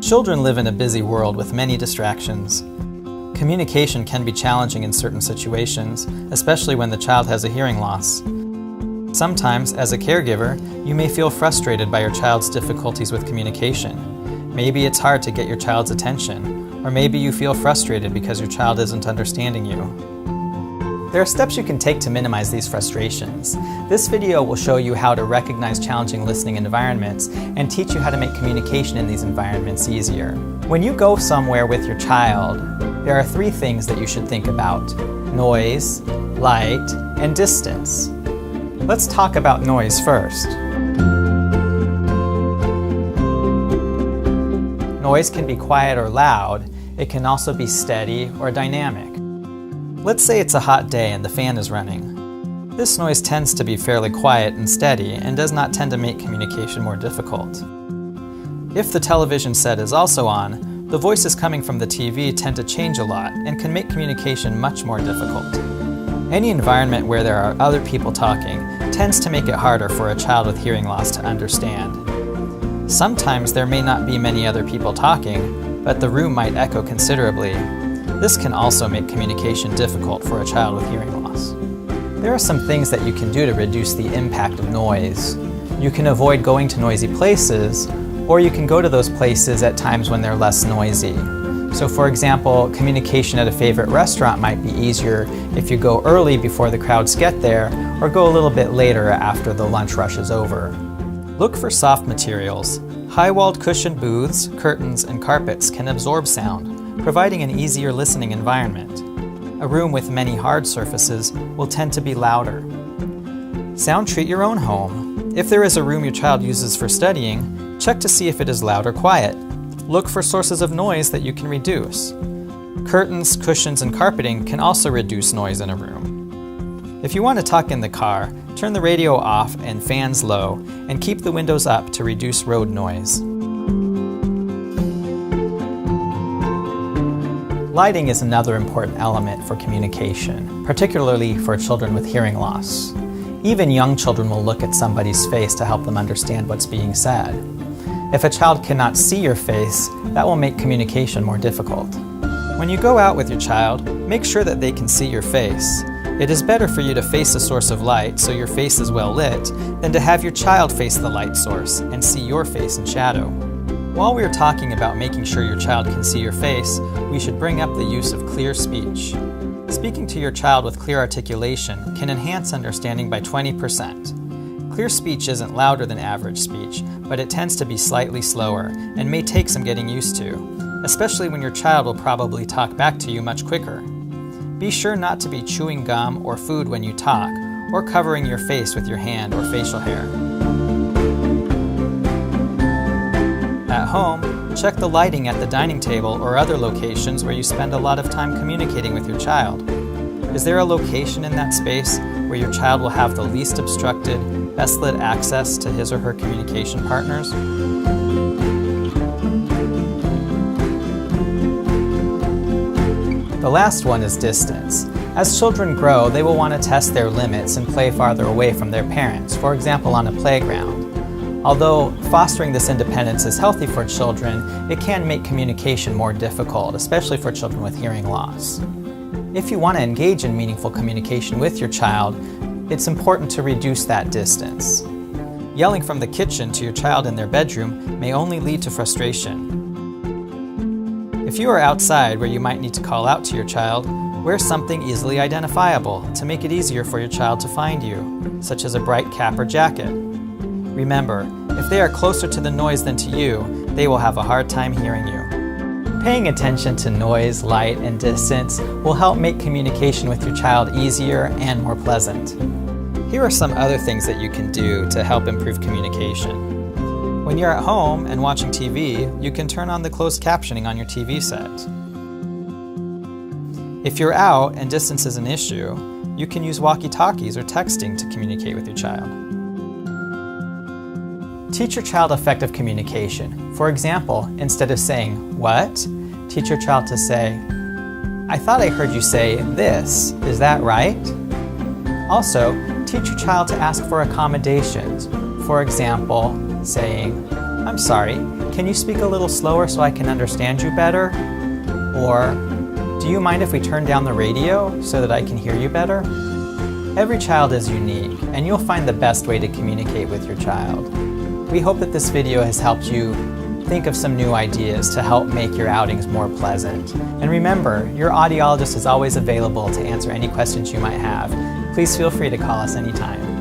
Children live in a busy world with many distractions. Communication can be challenging in certain situations, especially when the child has a hearing loss. Sometimes, as a caregiver, you may feel frustrated by your child's difficulties with communication. Maybe it's hard to get your child's attention, or maybe you feel frustrated because your child isn't understanding you. There are steps you can take to minimize these frustrations. This video will show you how to recognize challenging listening environments and teach you how to make communication in these environments easier. When you go somewhere with your child, there are 3 things that you should think about: noise, light, and distance. Let's talk about noise first. Noise can be quiet or loud. It can also be steady or dynamic. Let's say it's a hot day and the fan is running. This noise tends to be fairly quiet and steady and does not tend to make communication more difficult. If the television set is also on, the voices coming from the TV tend to change a lot and can make communication much more difficult. Any environment where there are other people talking tends to make it harder for a child with hearing loss to understand. Sometimes there may not be many other people talking, but the room might echo considerably. This can also make communication difficult for a child with hearing loss. There are some things that you can do to reduce the impact of noise. You can avoid going to noisy places, or you can go to those places at times when they're less noisy. So for example, communication at a favorite restaurant might be easier if you go early before the crowds get there, or go a little bit later after the lunch rush is over. Look for soft materials. High-walled cushioned booths, curtains, and carpets can absorb sound, providing an easier listening environment. A room with many hard surfaces will tend to be louder. Sound treat your own home. If there is a room your child uses for studying, check to see if it is loud or quiet. Look for sources of noise that you can reduce. Curtains, cushions, and carpeting can also reduce noise in a room. If you want to talk in the car, turn the radio off and fans low, and keep the windows up to reduce road noise. Lighting is another important element for communication, particularly for children with hearing loss. Even young children will look at somebody's face to help them understand what's being said. If a child cannot see your face, that will make communication more difficult. When you go out with your child, make sure that they can see your face. It is better for you to face a source of light so your face is well lit than to have your child face the light source and see your face in shadow. While we are talking about making sure your child can see your face, we should bring up the use of clear speech. Speaking to your child with clear articulation can enhance understanding by 20%. Clear speech isn't louder than average speech, but it tends to be slightly slower and may take some getting used to, especially when your child will probably talk back to you much quicker. Be sure not to be chewing gum or food when you talk, or covering your face with your hand or facial hair. At home, check the lighting at the dining table or other locations where you spend a lot of time communicating with your child. Is there a location in that space where your child will have the least obstructed, best lit access to his or her communication partners? The last one is distance. As children grow, they will want to test their limits and play farther away from their parents, for example on a playground. Although fostering this independence is healthy for children, it can make communication more difficult, especially for children with hearing loss. If you want to engage in meaningful communication with your child, it's important to reduce that distance. Yelling from the kitchen to your child in their bedroom may only lead to frustration. If you are outside where you might need to call out to your child, wear something easily identifiable to make it easier for your child to find you, such as a bright cap or jacket. Remember, if they are closer to the noise than to you, they will have a hard time hearing you. Paying attention to noise, light, and distance will help make communication with your child easier and more pleasant. Here are some other things that you can do to help improve communication. When you're at home and watching TV, you can turn on the closed captioning on your TV set. If you're out and distance is an issue, you can use walkie-talkies or texting to communicate with your child. Teach your child effective communication. For example, instead of saying, "What?" teach your child to say, "I thought I heard you say this. Is that right?" Also, teach your child to ask for accommodations. For example, saying, "I'm sorry, can you speak a little slower so I can understand you better?" Or, "Do you mind if we turn down the radio so that I can hear you better?" Every child is unique, and you'll find the best way to communicate with your child. We hope that this video has helped you think of some new ideas to help make your outings more pleasant. And remember, your audiologist is always available to answer any questions you might have. Please feel free to call us anytime.